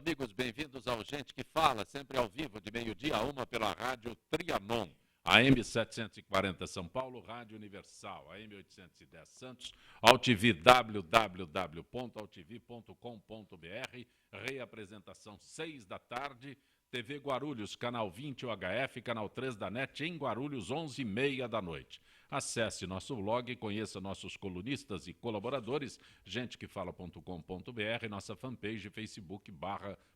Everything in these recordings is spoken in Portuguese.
amigos, bem-vindos ao Gente que Fala, sempre ao vivo, de meio-dia a 1 pela Rádio Trianon. AM 740 São Paulo, Rádio Universal, AM 810 Santos, AltV www.altv.com.br, reapresentação 6 da tarde, TV Guarulhos, canal 20 UHF, canal 3 da NET, em Guarulhos, 11h30 da noite. Acesse nosso blog, conheça nossos colunistas e colaboradores, gentequefala.com.br, nossa fanpage Facebook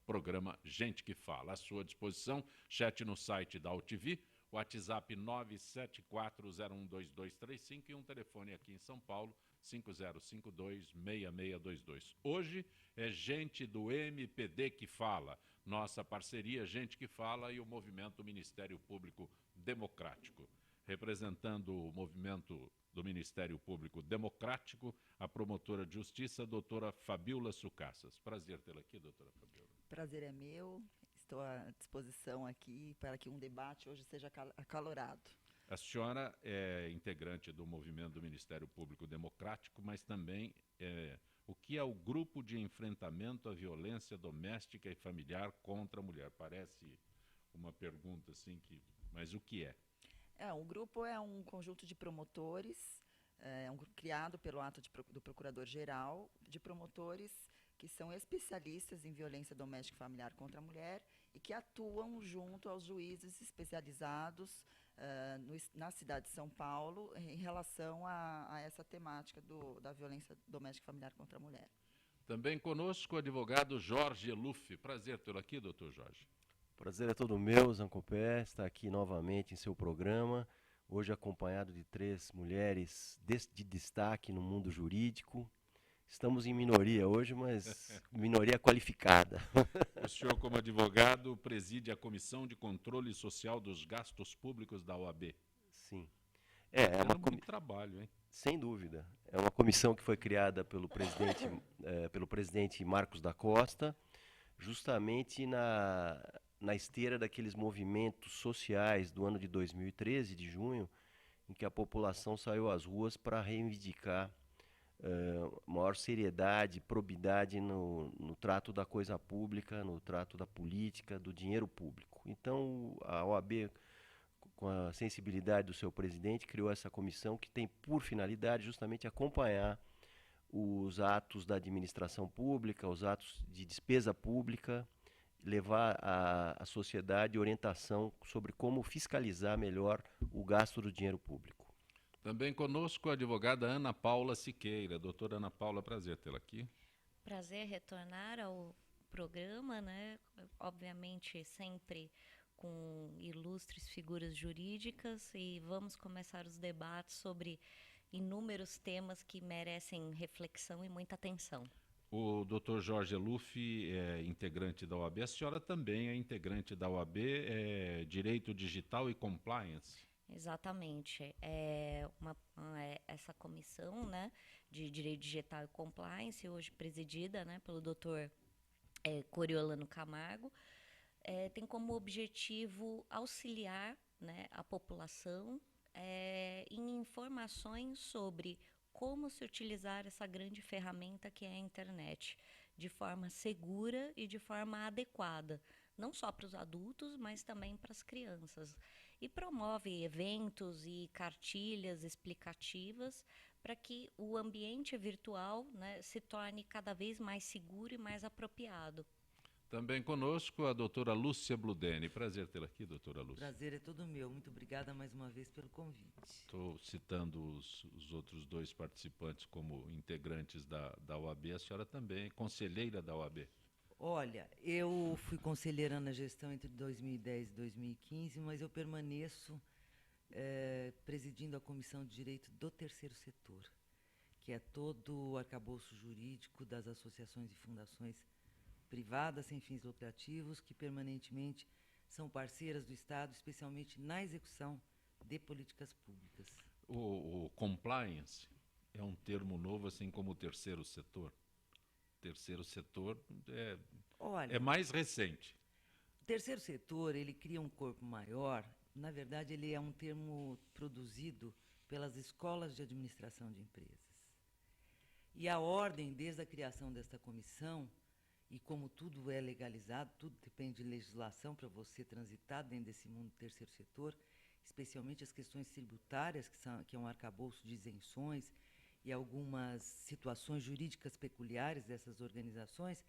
/programa Gente que Fala. À sua disposição, chat no site da AltV, WhatsApp 974012235 e um telefone aqui em São Paulo, 5052-6622. Hoje é gente do MPD que fala, nossa parceria Gente que Fala e o Movimento Ministério Público Democrático. Representando o movimento do Ministério Público Democrático, a promotora de justiça, doutora Fabíola Sucassas. Prazer tê-la aqui, doutora Fabíola. Prazer é meu. Estou à disposição aqui para que um debate hoje seja acalorado. A senhora é integrante do movimento do Ministério Público Democrático, mas também o que é o Grupo de Enfrentamento à Violência Doméstica e Familiar contra a Mulher? Parece uma pergunta assim, mas o que é? O grupo é um conjunto de promotores, é um grupo criado pelo ato do Procurador-Geral, de promotores que são especialistas em violência doméstica e familiar contra a mulher e que atuam junto aos juízes especializados na cidade de São Paulo em relação a essa temática da violência doméstica e familiar contra a mulher. Também conosco o advogado Jorge Eluffi. Prazer tê-lo aqui, doutor Jorge. Prazer é todo meu, Zancopé, estar aqui novamente em seu programa, hoje acompanhado de 3 mulheres de destaque no mundo jurídico. Estamos em minoria hoje, mas minoria qualificada. O senhor, como advogado, preside a Comissão de Controle Social dos Gastos Públicos da OAB. Sim. Muito trabalho, hein? Sem dúvida. É uma comissão que foi criada pelo presidente Marcos da Costa, justamente na esteira daqueles movimentos sociais do ano de 2013, de junho, em que a população saiu às ruas para reivindicar maior seriedade, probidade no trato da coisa pública, no trato da política, do dinheiro público. Então, a OAB, com a sensibilidade do seu presidente, criou essa comissão que tem por finalidade justamente acompanhar os atos da administração pública, os atos de despesa pública, levar à sociedade orientação sobre como fiscalizar melhor o gasto do dinheiro público. Também conosco a advogada Ana Paula Siqueira. Doutora Ana Paula, prazer tê-la aqui. Prazer retornar ao programa, né? Obviamente sempre com ilustres figuras jurídicas, e vamos começar os debates sobre inúmeros temas que merecem reflexão e muita atenção. O doutor Jorge Eluffi é integrante da OAB. A senhora também é integrante da OAB, Direito Digital e Compliance. Exatamente. Essa comissão, né, de Direito Digital e Compliance, hoje presidida, né, pelo doutor Coriolano Camargo, tem como objetivo auxiliar, né, a população em informações sobre como se utilizar essa grande ferramenta que é a internet, de forma segura e de forma adequada, não só para os adultos, mas também para as crianças. E promove eventos e cartilhas explicativas para que o ambiente virtual, né, se torne cada vez mais seguro e mais apropriado. Também conosco a doutora Lúcia Bludeni. Prazer tê-la aqui, doutora Lúcia. Prazer é todo meu. Muito obrigada mais uma vez pelo convite. Estou citando os outros 2 participantes como integrantes da OAB. A senhora também é conselheira da OAB. Olha, eu fui conselheira na gestão entre 2010 e 2015, mas eu permaneço presidindo a Comissão de Direito do Terceiro Setor, que é todo o arcabouço jurídico das associações e fundações privadas sem fins lucrativos, que permanentemente são parceiras do Estado, especialmente na execução de políticas públicas. O compliance é um termo novo, assim como o terceiro setor. Terceiro setor é mais recente. O terceiro setor, ele cria um corpo maior. Na verdade, ele é um termo produzido pelas escolas de administração de empresas. E a ordem, desde a criação desta comissão, e como tudo é legalizado, tudo depende de legislação para você transitar dentro desse mundo do terceiro setor, especialmente as questões tributárias, que é um arcabouço de isenções e algumas situações jurídicas peculiares dessas organizações,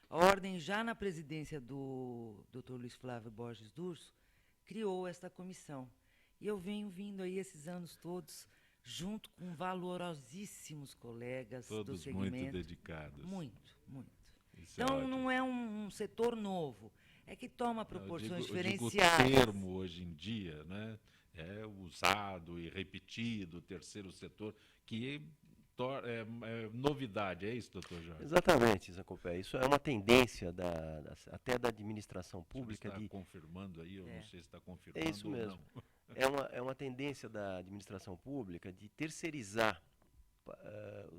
a Ordem, já na presidência do Dr. Luiz Flávio Borges Durso, criou esta comissão. E eu venho vindo aí esses anos todos, junto com valorosíssimos colegas do segmento. Todos muito dedicados. Muito, muito. Isso é Então, ótimo. não é um setor novo, é que toma proporções Eu digo diferenciadas. o termo hoje em dia, né, é usado e repetido, terceiro setor, que é novidade, é isso, doutor Jorge? Exatamente, Zacopé. Isso é uma tendência até da administração Você pública está de... confirmando aí, eu não sei se está confirmando É isso mesmo. ou não. É uma tendência da administração pública de terceirizar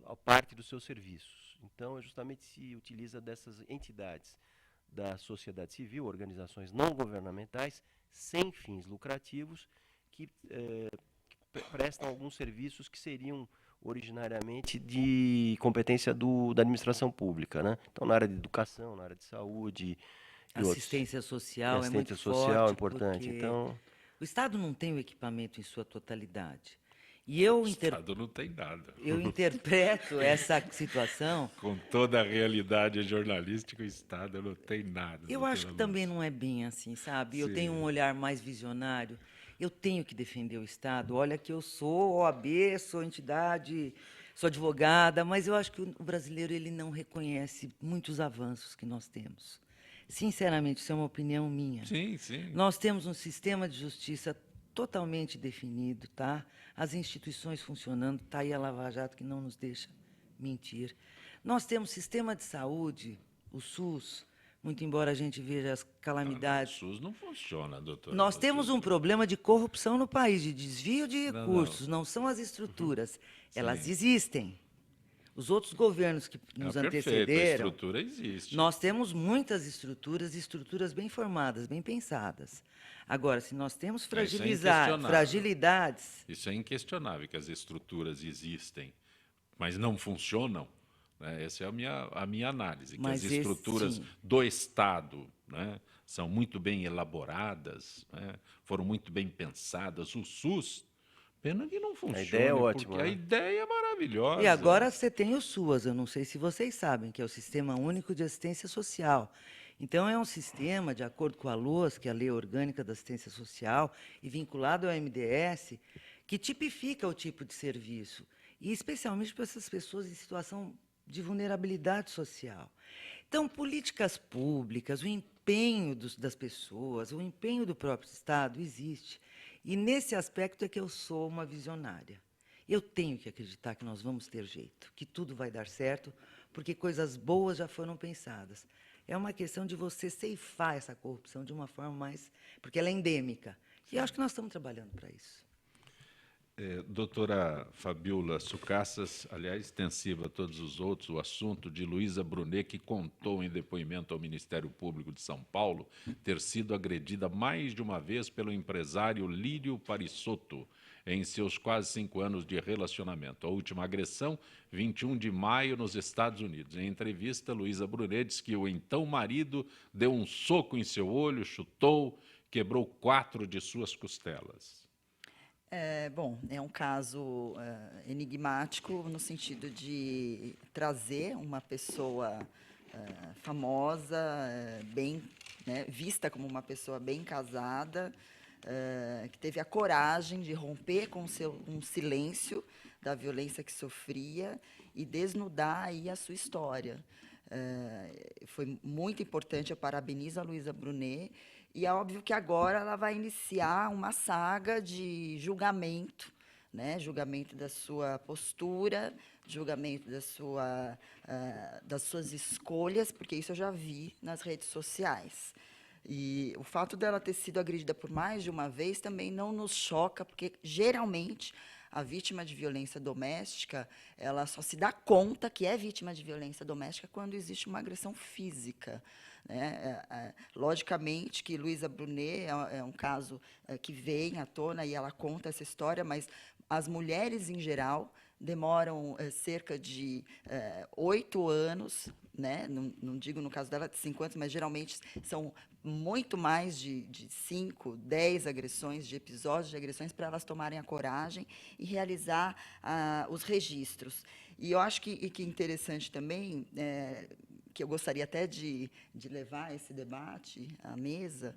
a parte dos seus serviços. Então, justamente se utiliza dessas entidades da sociedade civil, organizações não governamentais, sem fins lucrativos, que prestam alguns serviços que seriam originariamente de competência da administração pública, né? Então, na área de educação, na área de saúde... Assistência social é muito assistência social forte, importante. porque Então, o Estado não tem o equipamento em sua totalidade. E eu, O Estado não tem nada. eu interpreto essa situação. Com toda a realidade jornalística, o Estado não tem nada. Eu acho que também não é bem assim, sabe? Eu Sim. tenho um olhar mais visionário. Eu tenho que defender o Estado. Olha que eu sou OAB, sou entidade, sou advogada, mas eu acho que o brasileiro ele não reconhece muitos avanços que nós temos. Sinceramente, isso é uma opinião minha. Sim, sim. Nós temos um sistema de justiça totalmente definido, tá? As instituições funcionando, tá aí a Lava Jato que não nos deixa mentir. Nós temos sistema de saúde, o SUS, muito embora a gente veja as calamidades. O SUS não funciona, doutor. Nós temos um problema de corrupção no país, de desvio de recursos, não são as estruturas. Elas existem. Os outros governos que nos Perfeito, a antecederam, estrutura existe. nós temos muitas estruturas, e estruturas bem formadas, bem pensadas. Agora, se nós temos inquestionável. fragilidades, Isso é inquestionável, que as estruturas existem, mas não funcionam. Né? Essa é a minha análise, que Mas as estruturas sim. do Estado, né, são muito bem elaboradas, né, foram muito bem pensadas. O SUS, pena que não funciona. ideia é ótima, porque né? a ideia é maravilhosa. e agora você tem o SUAS, eu não sei se vocês sabem, que é o Sistema Único de Assistência Social. Então, é um sistema, de acordo com a LOAS, que é a Lei Orgânica da Assistência Social, e vinculado ao MDS, que tipifica o tipo de serviço, e especialmente para essas pessoas em situação de vulnerabilidade social. Então, políticas públicas, o empenho das pessoas, o empenho do próprio Estado existe. E, nesse aspecto, é que eu sou uma visionária. Eu tenho que acreditar que nós vamos ter jeito, que tudo vai dar certo, porque coisas boas já foram pensadas. É uma questão de você ceifar essa corrupção de uma forma mais... porque ela é endêmica. E eu acho que nós estamos trabalhando para isso. Doutora Fabiola Sucassas, aliás, extensiva a todos os outros, o assunto de Luísa Brunet, que contou em depoimento ao Ministério Público de São Paulo ter sido agredida mais de uma vez pelo empresário Lírio Parisotto em seus quase 5 anos de relacionamento. A última agressão, 21 de maio, nos Estados Unidos. Em entrevista, Luísa Brunet diz que o então marido deu um soco em seu olho, chutou, quebrou 4 de suas costelas. Bom, é um caso enigmático no sentido de trazer uma pessoa famosa, bem, né, vista como uma pessoa bem casada, que teve a coragem de romper com um silêncio da violência que sofria e desnudar aí a sua história. Foi muito importante, eu parabenizo a Luísa Brunet, e é óbvio que agora ela vai iniciar uma saga de julgamento, né? Julgamento da sua postura, julgamento das suas escolhas, porque isso eu já vi nas redes sociais. E o fato dela ter sido agredida por mais de uma vez também não nos choca, porque, geralmente, a vítima de violência doméstica, ela só se dá conta que é vítima de violência doméstica quando existe uma agressão física. Né? Logicamente que Luísa Brunet é um caso que vem à tona e ela conta essa história, mas as mulheres, em geral, demoram cerca de 8 anos, né? Não digo no caso dela de 5 anos, mas geralmente são muito mais de 5, 10 agressões, de episódios de agressões, para elas tomarem a coragem e realizar os registros. E eu acho que é interessante também, que eu gostaria até de levar esse debate à mesa,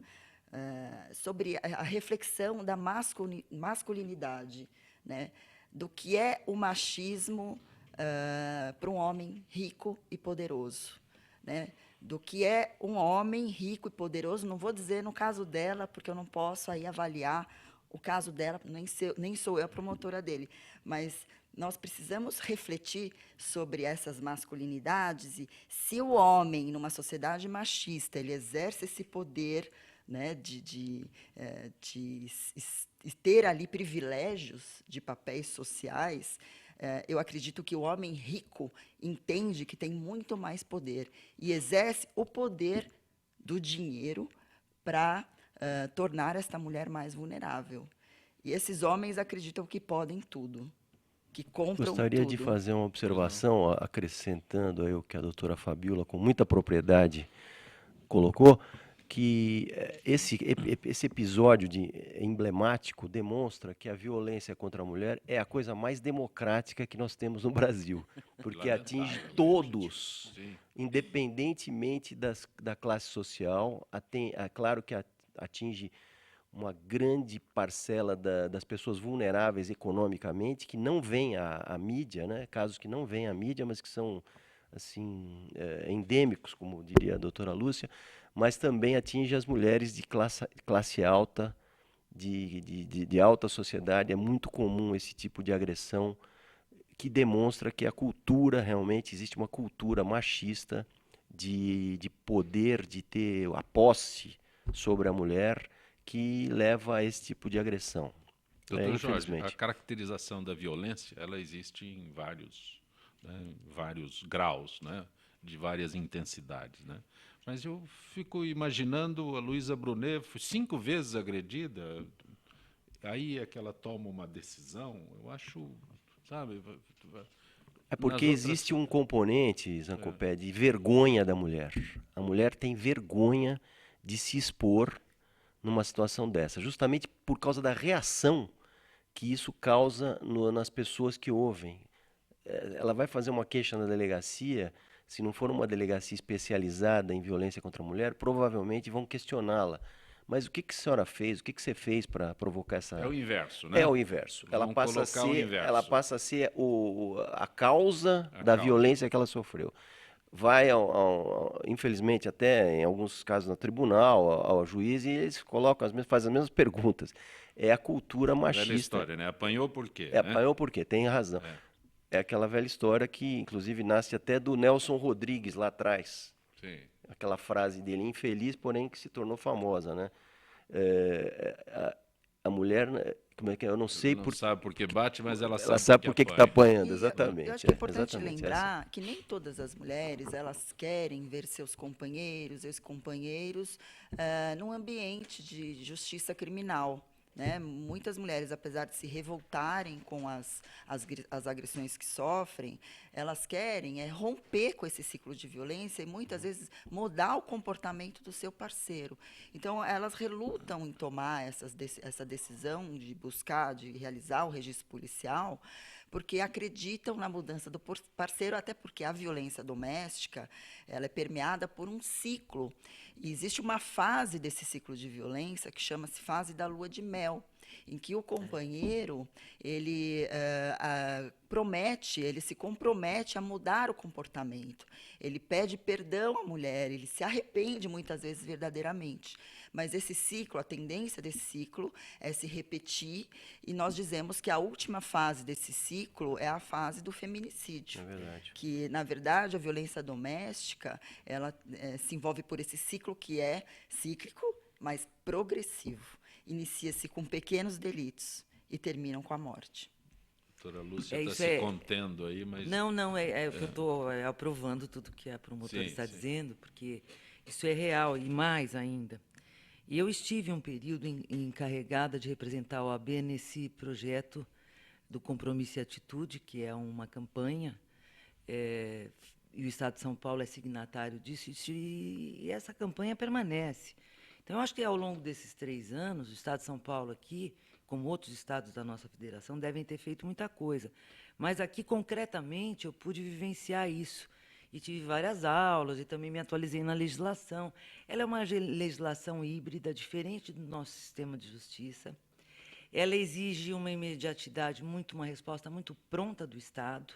sobre a reflexão da masculinidade, né? Do que é o machismo para um homem rico e poderoso, né? Do que é um homem rico e poderoso, não vou dizer no caso dela, porque eu não posso aí avaliar o caso dela, nem sou eu a promotora dele, mas nós precisamos refletir sobre essas masculinidades e se o homem, numa sociedade machista, ele exerce esse poder, né, de ter ali privilégios de papéis sociais, eu acredito que o homem rico entende que tem muito mais poder e exerce o poder do dinheiro para tornar esta mulher mais vulnerável. E esses homens acreditam que podem tudo, que compram Gostaria tudo. de fazer uma observação, acrescentando aí o que a doutora Fabiola, com muita propriedade, colocou, que esse episódio emblemático demonstra que a violência contra a mulher é a coisa mais democrática que nós temos no Brasil, porque atinge todos, independentemente da classe social. Claro que atinge uma grande parcela das pessoas vulneráveis economicamente, que não vêm à mídia, né? Casos que não vêm à mídia, mas que são assim, endêmicos, como diria a doutora Lúcia, mas também atinge as mulheres de classe alta, de alta sociedade. É muito comum esse tipo de agressão, que demonstra que a cultura, realmente, existe uma cultura machista de poder, de ter a posse sobre a mulher, que leva a esse tipo de agressão. Doutor Jorge, a caracterização da violência, ela existe em vários graus, né, de várias intensidades, né? Mas eu fico imaginando a Luísa Brunet foi 5 vezes agredida, aí é que ela toma uma decisão, eu acho, sabe... É porque existe um componente, Zancopé, de vergonha da mulher. A mulher tem vergonha de se expor numa situação dessa, justamente por causa da reação que isso causa nas pessoas que ouvem. Ela vai fazer uma queixa na delegacia, se não for uma delegacia especializada em violência contra a mulher, provavelmente vão questioná-la. Mas o que a senhora fez? O que você fez para provocar essa... É o inverso, né? É o inverso. Ela passa a ser a causa da violência que ela sofreu. Vai, infelizmente, até em alguns casos no tribunal, ao juiz, e eles fazem as mesmas perguntas. É a cultura machista. Velha história, né? Apanhou por quê? Apanhou por quê? Tem razão. É aquela velha história que, inclusive, nasce até do Nelson Rodrigues, lá atrás. Sim. Aquela frase dele, infeliz, porém que se tornou famosa, né? A mulher, como é que é? Eu não sei não sabe por que bate, mas ela sabe por que está apanhando, exatamente. Eu acho que é importante lembrar que nem todas as mulheres, elas querem ver seus companheiros, ex-companheiros, num ambiente de justiça criminal. Né? Muitas mulheres, apesar de se revoltarem com as agressões que sofrem, elas querem romper com esse ciclo de violência e, muitas vezes, mudar o comportamento do seu parceiro. Então, elas relutam em tomar essa decisão de buscar, de realizar o registro policial, porque acreditam na mudança do parceiro, até porque a violência doméstica ela é permeada por um ciclo. E existe uma fase desse ciclo de violência que chama-se fase da lua de mel, em que o companheiro ele se compromete a mudar o comportamento. Ele pede perdão à mulher, ele se arrepende muitas vezes verdadeiramente. Mas esse ciclo, a tendência desse ciclo é se repetir, e nós dizemos que a última fase desse ciclo é a fase do feminicídio. É verdade. Que, na verdade, a violência doméstica ela se envolve por esse ciclo que é cíclico, mas progressivo. Inicia-se com pequenos delitos e terminam com a morte. A doutora Lúcia está se contendo aí, mas... Não, eu estou aprovando tudo que a promotora está dizendo, porque isso é real, e mais ainda. E eu estive um período encarregada de representar a OAB nesse projeto do Compromisso e Atitude, que é uma campanha, e o Estado de São Paulo é signatário disso, e essa campanha permanece. Então, eu acho que ao longo desses 3 anos, o Estado de São Paulo aqui, como outros estados da nossa federação, devem ter feito muita coisa. Mas aqui, concretamente, eu pude vivenciar isso. E tive várias aulas e também me atualizei na legislação. Ela é uma legislação híbrida, diferente do nosso sistema de justiça. Ela exige uma imediatidade, uma resposta muito pronta do Estado.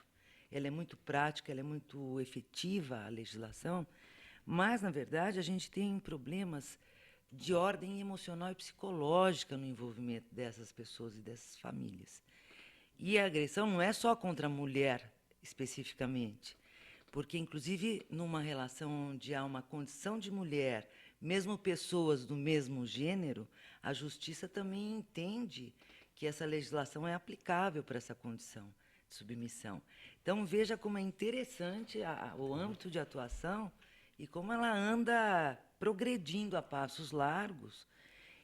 Ela é muito prática, ela é muito efetiva, a legislação. Mas, na verdade, a gente tem problemas de ordem emocional e psicológica no envolvimento dessas pessoas e dessas famílias. E a agressão não é só contra a mulher, especificamente, porque, inclusive, numa relação onde há uma condição de mulher, mesmo pessoas do mesmo gênero, a justiça também entende que essa legislação é aplicável para essa condição de submissão. Então, veja como é interessante o âmbito de atuação e como ela anda progredindo a passos largos.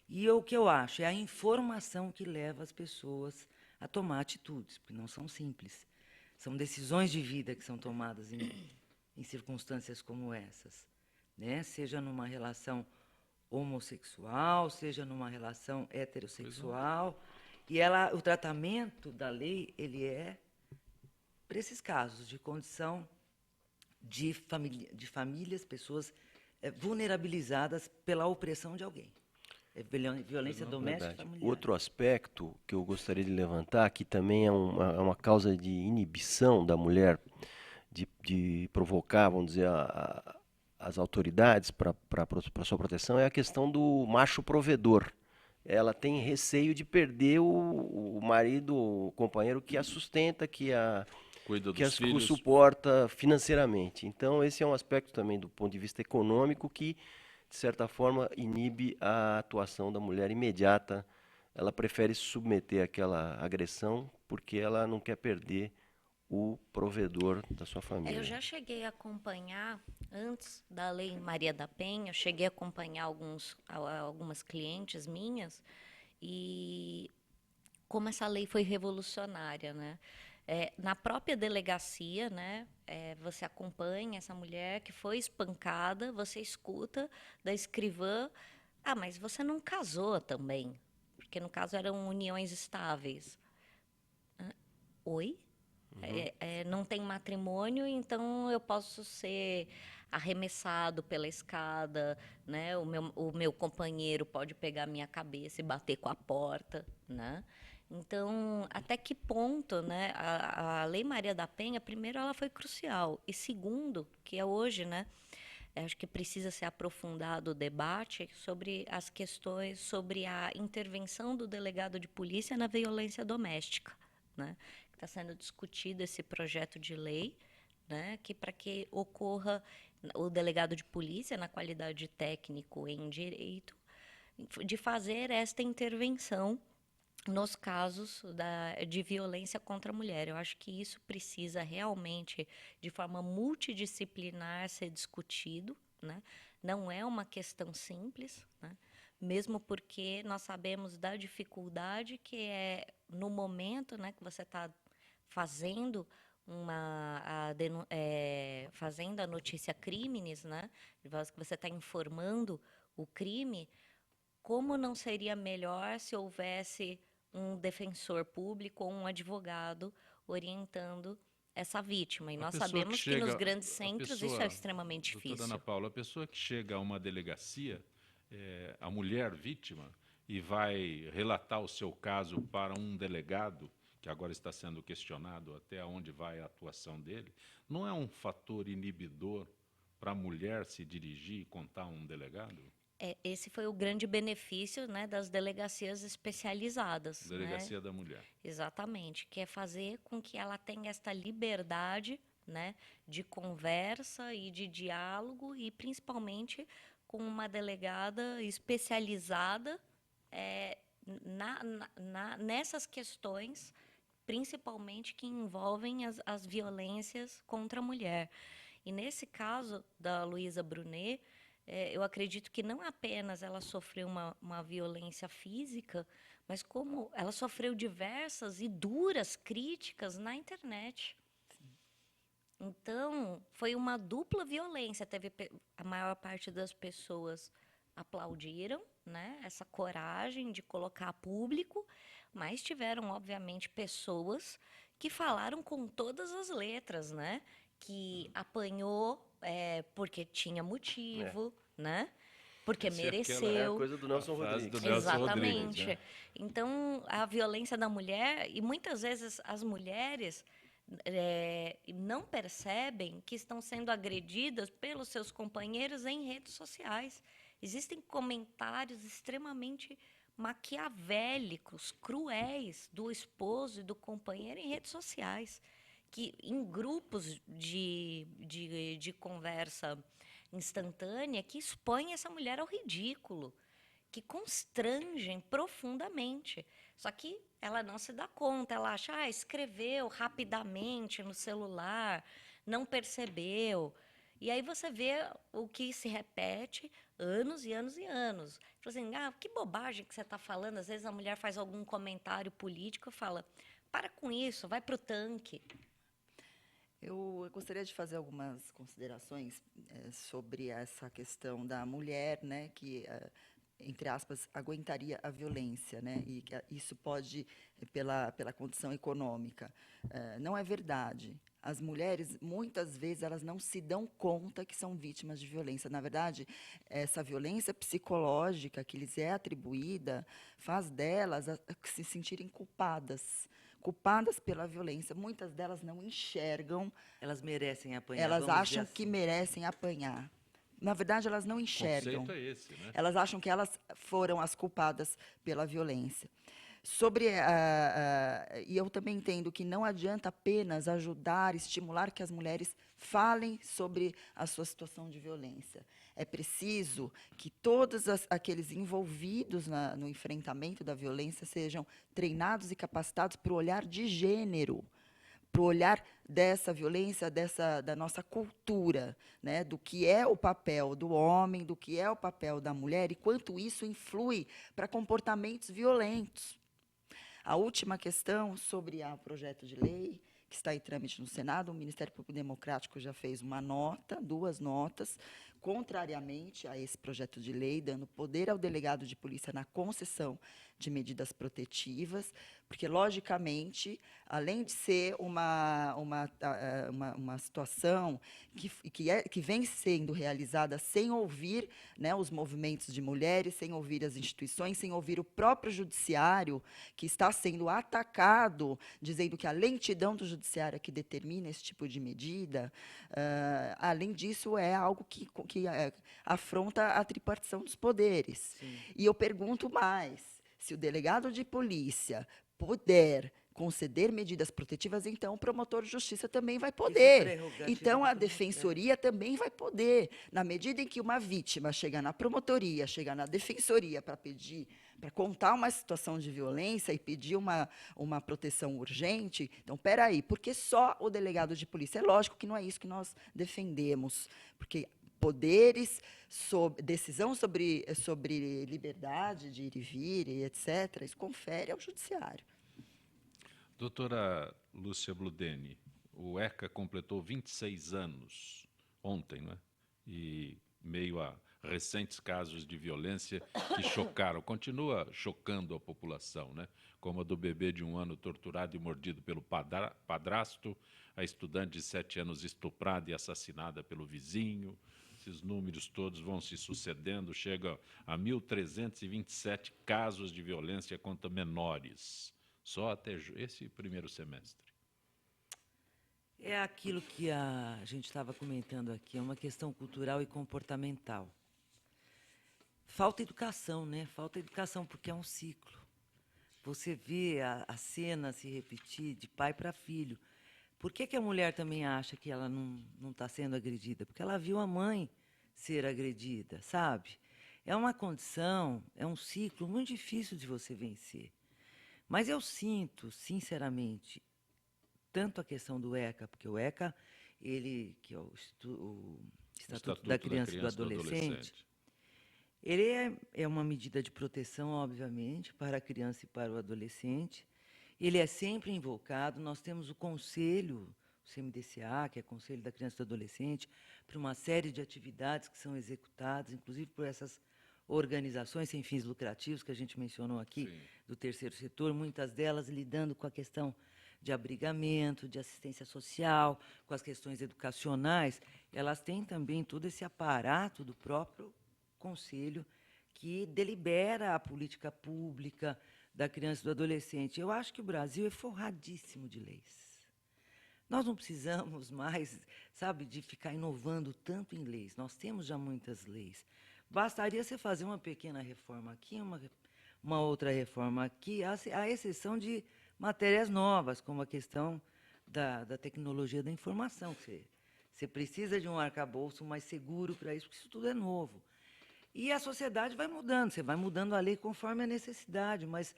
E o que eu acho é a informação que leva as pessoas a tomar atitudes, porque não são simples. São decisões de vida que são tomadas em circunstâncias como essas, né? Seja numa relação homossexual, seja numa relação heterossexual. E o tratamento da lei, ele é para esses casos de condição de famílias, pessoas vulnerabilizadas pela opressão de alguém. Violência doméstica e familiar. Outro aspecto que eu gostaria de levantar, que também é uma causa de inibição da mulher de provocar, vamos dizer, as autoridades para sua proteção, é a questão do macho provedor. Ela tem receio de perder o marido, o companheiro que a sustenta, que o suporta financeiramente. Então, esse é um aspecto também do ponto de vista econômico que, de certa forma, inibe a atuação da mulher imediata. Ela prefere se submeter àquela agressão porque ela não quer perder o provedor da sua família. Eu já cheguei a acompanhar, antes da Lei Maria da Penha, eu cheguei a acompanhar algumas clientes minhas, e como essa lei foi revolucionária, né? Na própria delegacia, né, você acompanha essa mulher que foi espancada, você escuta da escrivã, mas você não casou também, porque no caso eram uniões estáveis. Oi? Não tem matrimônio, então eu posso ser arremessado pela escada, né? O meu companheiro pode pegar minha cabeça e bater com a porta, né? Então, até que ponto, né, a Lei Maria da Penha, primeiro, ela foi crucial, e segundo, que é hoje, né, acho que precisa ser aprofundado o debate sobre as questões, sobre a intervenção do delegado de polícia na violência doméstica, né? Está sendo discutido esse projeto de lei, né, que para que ocorra o delegado de polícia, na qualidade de técnico em direito, de fazer esta intervenção nos casos de violência contra a mulher. Eu acho que isso precisa realmente, de forma multidisciplinar, ser discutido, né? Não é uma questão simples, né? Mesmo porque nós sabemos da dificuldade que é no momento, né, que você está fazendo fazendo a notícia crimes, né, que você está informando o crime. Como não seria melhor se houvesse um defensor público ou um advogado orientando essa vítima? E nós sabemos que nos grandes centros isso é extremamente difícil. Doutora Ana Paula, a pessoa que chega a uma delegacia, a mulher vítima, e vai relatar o seu caso para um delegado, que agora está sendo questionado até onde vai a atuação dele, não é um fator inibidor para a mulher se dirigir e contar a um delegado? Esse foi o grande benefício, né, das delegacias especializadas. Delegacia, né? da mulher. Exatamente, que é fazer com que ela tenha esta liberdade, né, de conversa e de diálogo, e principalmente com uma delegada especializada nessas questões, principalmente que envolvem as violências contra a mulher. E nesse caso da Luísa Brunet, eu acredito que não apenas ela sofreu uma violência física, mas como ela sofreu diversas e duras críticas na internet. Então, foi uma dupla violência. A maior parte das pessoas aplaudiram, né, essa coragem de colocar a público, mas tiveram, obviamente, pessoas que falaram com todas as letras, né, que apanhou porque tinha motivo, né, porque Essa é aquela- É a mereceu. coisa do Nelson a frase Rodrigues. do Nelson Exatamente. Rodrigues, né? Então, a violência da mulher, e muitas vezes as mulheres não percebem que estão sendo agredidas pelos seus companheiros em redes sociais. Existem comentários extremamente maquiavélicos, cruéis do esposo e do companheiro em redes sociais, que em grupos de conversa instantânea que expõem essa mulher ao ridículo, que constrangem profundamente. Só que ela não se dá conta, ela acha, escreveu rapidamente no celular, não percebeu. E aí você vê o que se repete anos e anos e anos. Fala assim, que bobagem que você está falando. Às vezes a mulher faz algum comentário político e fala, para com isso, vai para o tanque. Eu gostaria de fazer algumas considerações sobre essa questão da mulher, né, que, entre aspas, aguentaria a violência, né, e que isso pode, pela condição econômica. Não é verdade. As mulheres, muitas vezes, elas não se dão conta que são vítimas de violência. Na verdade, essa violência psicológica que lhes é atribuída faz delas se sentirem culpadas pela violência. Muitas delas não enxergam, Elas merecem apanhar. elas vamos dizer acham que assim. merecem apanhar. Na verdade, elas não O enxergam. conceito é esse, né? Elas acham que elas foram as culpadas pela violência. E eu também entendo que não adianta apenas ajudar, estimular que as mulheres falem sobre a sua situação de violência. É preciso que todos aqueles envolvidos no enfrentamento da violência sejam treinados e capacitados para o olhar de gênero, para o olhar dessa violência, da nossa cultura, né, do que é o papel do homem, do que é o papel da mulher e quanto isso influi para comportamentos violentos. A última questão sobre o projeto de lei que está em trâmite no Senado, o Ministério Público Democrático já fez uma nota, 2 notas, contrariamente a esse projeto de lei, dando poder ao delegado de polícia na concessão de medidas protetivas, porque, logicamente, além de ser uma situação que vem sendo realizada sem ouvir, né, os movimentos de mulheres, sem ouvir as instituições, sem ouvir o próprio judiciário, que está sendo atacado, dizendo que a lentidão do judiciário é que determina esse tipo de medida, além disso, é algo que afronta a tripartição dos poderes. Sim. E eu pergunto mais, se o delegado de polícia puder conceder medidas protetivas, então o promotor de justiça também vai Isso é poder. prerrogativa Então do a promotor. defensoria também vai poder. Na medida em que uma vítima chega na promotoria, chega na defensoria para pedir, para contar uma situação de violência e pedir uma proteção urgente, então, espera aí, porque só o delegado de polícia? É lógico que não é isso que nós defendemos, porque poderes, decisão sobre liberdade de ir e vir, e etc., isso confere ao judiciário. Doutora Lúcia Bludeni, o ECA completou 26 anos ontem, não é? E meio a recentes casos de violência que chocaram, continua chocando a população, né? Como a do bebê de 1 ano torturado e mordido pelo padrasto, a estudante de 7 anos estuprada e assassinada pelo vizinho. Esses números todos vão se sucedendo, chega a 1.327 casos de violência contra menores, só até esse primeiro semestre. É aquilo que a gente estava comentando aqui, é uma questão cultural e comportamental. Falta educação, né? Falta educação, porque é um ciclo. Você vê a cena se repetir de pai para filho. Por que a mulher também acha que ela não está sendo agredida? Porque ela viu a mãe ser agredida, sabe? É uma condição, é um ciclo muito difícil de você vencer. Mas eu sinto, sinceramente, tanto a questão do ECA, porque o ECA, ele, que é o Estatuto da Criança e do Adolescente, ele é uma medida de proteção, obviamente, para a criança e para o adolescente. Ele é sempre invocado. Nós temos o Conselho, o CMDCA, que é Conselho da Criança e do Adolescente, para uma série de atividades que são executadas, inclusive por essas organizações sem fins lucrativos que a gente mencionou aqui, Sim. do terceiro setor, muitas delas lidando com a questão de abrigamento, de assistência social, com as questões educacionais. Elas têm também todo esse aparato do próprio Conselho que delibera a política pública da criança e do adolescente. Eu acho que o Brasil é forradíssimo de leis. Nós não precisamos mais, sabe, de ficar inovando tanto em leis. Nós temos já muitas leis. Bastaria você fazer uma pequena reforma aqui, uma outra reforma aqui, à exceção de matérias novas, como a questão da tecnologia da informação. Você precisa de um arcabouço mais seguro para isso, porque isso tudo é novo. E a sociedade vai mudando, você vai mudando a lei conforme a necessidade, mas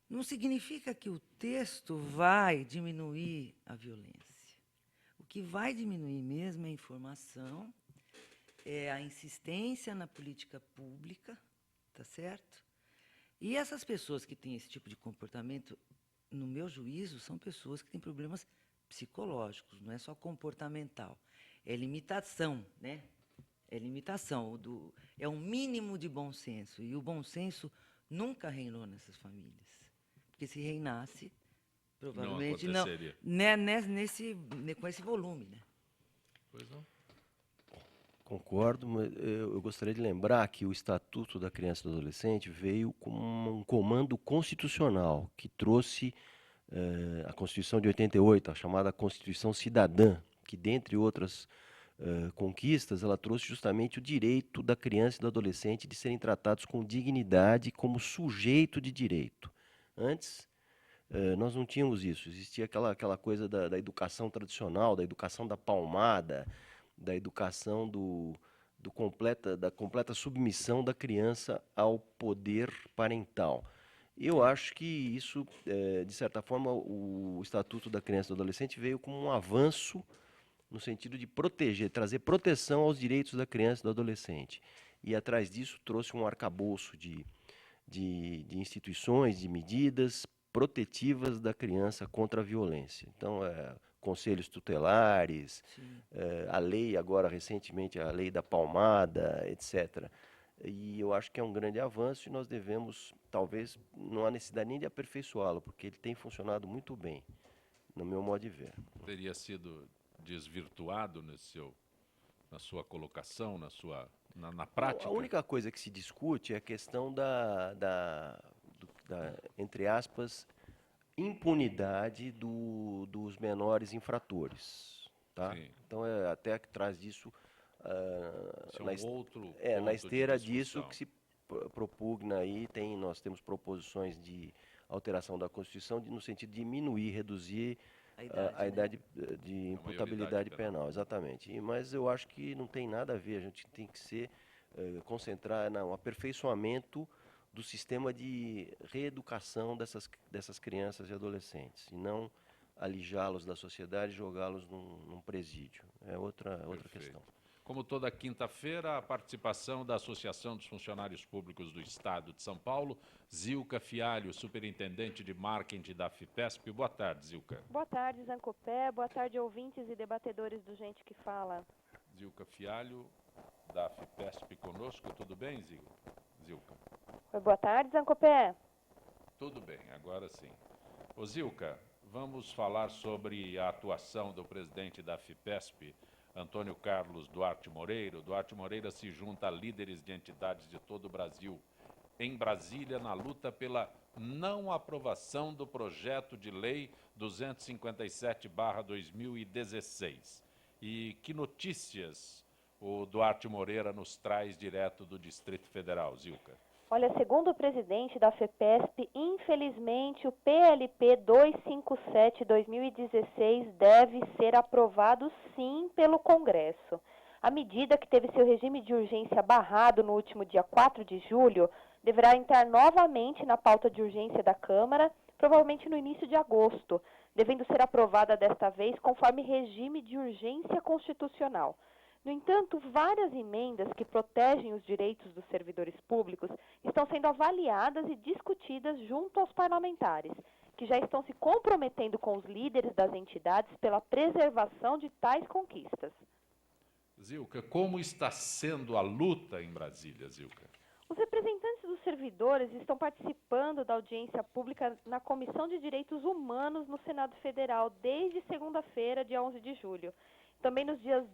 não significa que o texto vai diminuir a violência. O que vai diminuir mesmo é a informação, é a insistência na política pública, tá certo? E essas pessoas que têm esse tipo de comportamento, no meu juízo, são pessoas que têm problemas psicológicos, não é só comportamental. É limitação, né? É limitação, é um mínimo de bom senso. E o bom senso nunca reinou nessas famílias. Porque se reinasse, provavelmente não né, com esse volume. Né? Pois não. Concordo, mas eu gostaria de lembrar que o Estatuto da Criança e do Adolescente veio com um comando constitucional que trouxe a Constituição de 88, a chamada Constituição Cidadã, que, dentre outras conquistas, ela trouxe justamente o direito da criança e do adolescente de serem tratados com dignidade como sujeito de direito. Antes, nós não tínhamos isso. Existia aquela coisa da educação tradicional, da educação da palmada, da educação da completa submissão da criança ao poder parental. Eu acho que isso, de certa forma, o Estatuto da Criança e do Adolescente veio como um avanço no sentido de proteger, trazer proteção aos direitos da criança e do adolescente. E atrás disso trouxe um arcabouço de instituições, de medidas protetivas da criança contra a violência. Então, conselhos tutelares, a lei agora, recentemente, a lei da palmada, etc. E eu acho que é um grande avanço e nós devemos, talvez, não há necessidade nem de aperfeiçoá-lo, porque ele tem funcionado muito bem, no meu modo de ver. Teria sido desvirtuado na sua colocação, na prática? A única coisa que se discute é a questão da entre aspas, impunidade dos menores infratores. Tá? Então, até que traz disso na esteira disso que se propugna aí, nós temos proposições de alteração da Constituição no sentido de diminuir, reduzir a idade de imputabilidade penal. Exatamente. Mas eu acho que não tem nada a ver, a gente tem que concentrar no aperfeiçoamento do sistema de reeducação dessas crianças e adolescentes, e não alijá-los da sociedade e jogá-los num presídio. É outra questão. Como toda quinta-feira, a participação da Associação dos Funcionários Públicos do Estado de São Paulo, Zilka Fialho, superintendente de marketing da FIPESP. Boa tarde, Zilka. Boa tarde, Zancopé. Boa tarde, ouvintes e debatedores do Gente que Fala. Zilka Fialho, da FIPESP conosco. Tudo bem, Zilka? Oi, boa tarde, Zancopé. Tudo bem, agora sim. Ô, Zilka, vamos falar sobre a atuação do presidente da FIPESP, Antônio Carlos Duarte Moreira. Duarte Moreira se junta a líderes de entidades de todo o Brasil, em Brasília, na luta pela não aprovação do projeto de lei 257/2016. E que notícias o Duarte Moreira nos traz direto do Distrito Federal, Zilka? Olha, segundo o presidente da FEPESP, infelizmente o PLP 257/2016 deve ser aprovado sim pelo Congresso. A medida, que teve seu regime de urgência barrado no último dia 4 de julho, deverá entrar novamente na pauta de urgência da Câmara, provavelmente no início de agosto, devendo ser aprovada desta vez conforme regime de urgência constitucional. No entanto, várias emendas que protegem os direitos dos servidores públicos estão sendo avaliadas e discutidas junto aos parlamentares, que já estão se comprometendo com os líderes das entidades pela preservação de tais conquistas. Zilka, como está sendo a luta em Brasília, Zilka? Os representantes dos servidores estão participando da audiência pública na Comissão de Direitos Humanos no Senado Federal desde segunda-feira, dia 11 de julho. Também nos dias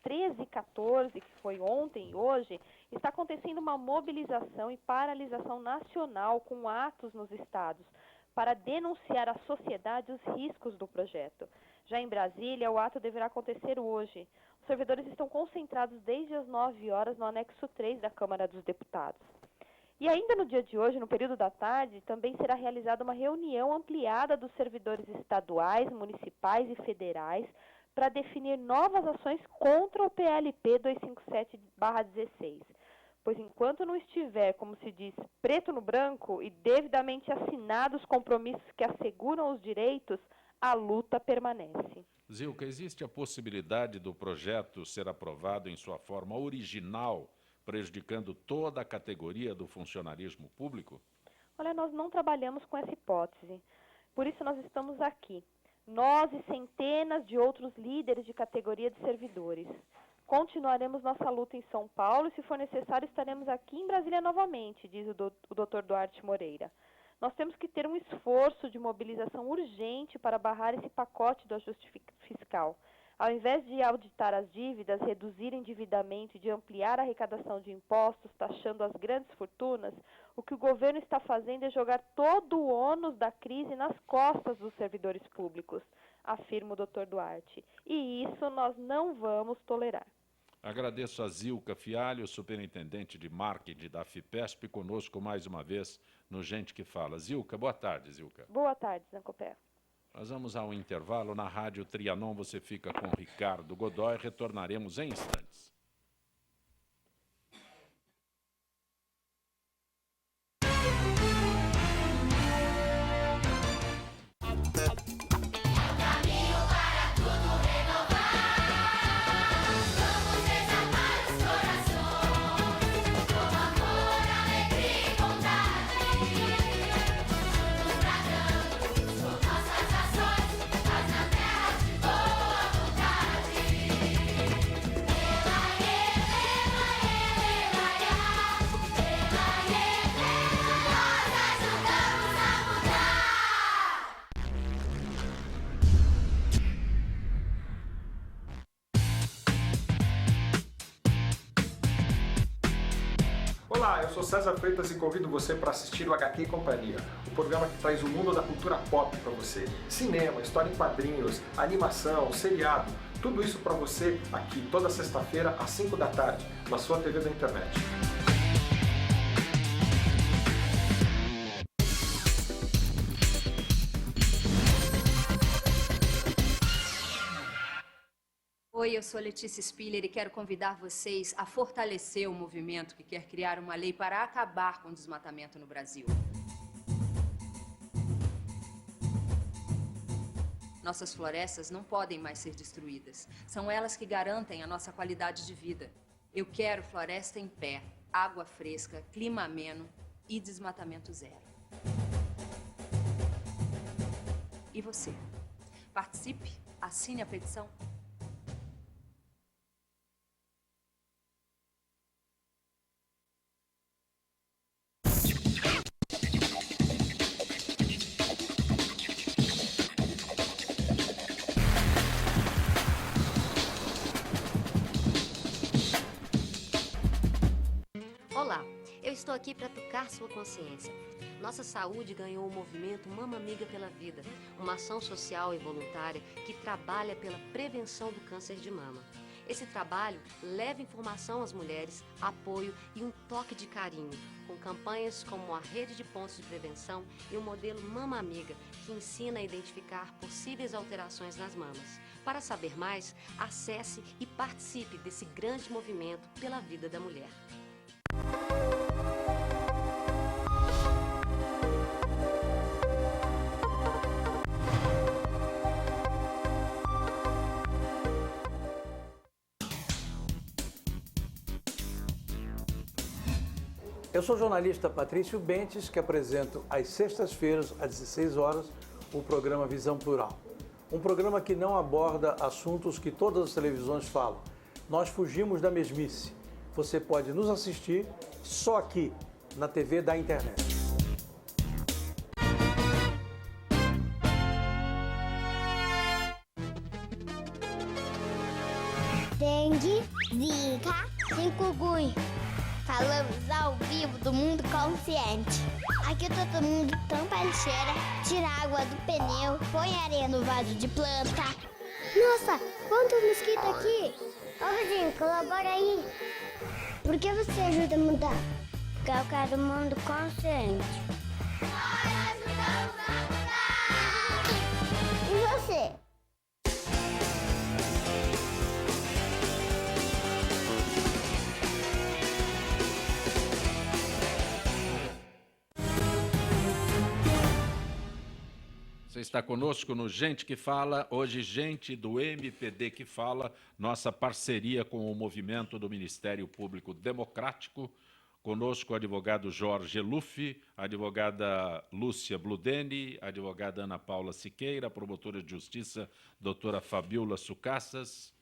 13 e 14, que foi ontem e hoje, está acontecendo uma mobilização e paralisação nacional com atos nos estados para denunciar à sociedade os riscos do projeto. Já em Brasília, o ato deverá acontecer hoje. Os servidores estão concentrados desde as 9 horas no anexo 3 da Câmara dos Deputados. E ainda no dia de hoje, no período da tarde, também será realizada uma reunião ampliada dos servidores estaduais, municipais e federais para definir novas ações contra o PLP 257/16. Pois enquanto não estiver, como se diz, preto no branco e devidamente assinados compromissos que asseguram os direitos, a luta permanece. Zilka, existe a possibilidade do projeto ser aprovado em sua forma original, prejudicando toda a categoria do funcionalismo público? Olha, nós não trabalhamos com essa hipótese. Por isso nós estamos aqui. Nós e centenas de outros líderes de categoria de servidores. Continuaremos nossa luta em São Paulo e, se for necessário, estaremos aqui em Brasília novamente, diz o Dr. Duarte Moreira. Nós temos que ter um esforço de mobilização urgente para barrar esse pacote do ajuste fiscal. Ao invés de auditar as dívidas, reduzir endividamento e de ampliar a arrecadação de impostos, taxando as grandes fortunas, o que o governo está fazendo é jogar todo o ônus da crise nas costas dos servidores públicos, afirma o Dr. Duarte. E isso nós não vamos tolerar. Agradeço a Zilka Fialho, superintendente de marketing da FIPESP, conosco mais uma vez no Gente que Fala. Zilka, boa tarde, Zilka. Boa tarde, Zancopé. Nós vamos a um intervalo. Na Rádio Trianon você fica com Ricardo Godoy. Retornaremos em instantes. Olá, eu sou César Freitas e convido você para assistir o HQ e Companhia, o programa que traz o mundo da cultura pop para você. Cinema, história em quadrinhos, animação, seriado, tudo isso para você aqui toda sexta-feira às 5 da tarde, na sua TV da internet. Oi, eu sou Letícia Spiller e quero convidar vocês a fortalecer o movimento que quer criar uma lei para acabar com o desmatamento no Brasil. Nossas florestas não podem mais ser destruídas. São elas que garantem a nossa qualidade de vida. Eu quero floresta em pé, água fresca, clima ameno e desmatamento zero. E você? Participe, assine a petição. Olá, eu estou aqui para tocar sua consciência. Nossa saúde ganhou o movimento Mama Amiga pela Vida, uma ação social e voluntária que trabalha pela prevenção do câncer de mama. Esse trabalho leva informação às mulheres, apoio e um toque de carinho, com campanhas como a Rede de Pontos de Prevenção e o modelo Mama Amiga, que ensina a identificar possíveis alterações nas mamas. Para saber mais, acesse e participe desse grande movimento pela vida da mulher. Eu sou o jornalista Patrício Bentes, que apresento às sextas-feiras, às 16 horas, o programa Visão Plural. Um programa que não aborda assuntos que todas as televisões falam. Nós fugimos da mesmice. Você pode nos assistir só aqui, na TV da internet. Dengue, zika, chikungunya. Falamos ao vivo do Mundo Consciente. Aqui todo mundo tampa a lixeira, tira a água do pneu, põe areia no vaso de planta. Nossa, quantos mosquitos aqui! Ô vizinho, colabora aí. Por que você ajuda a mudar? Porque eu quero o mundo consciente. Nós ajudamos a mudar! E você? Você está conosco no Gente que Fala, hoje gente do MPD que Fala, nossa parceria com o movimento do Ministério Público Democrático. Conosco o advogado Jorge Luffy, a advogada Lúcia Bludeni, a advogada Ana Paula Siqueira, a promotora de justiça, doutora Fabiola Sucassas.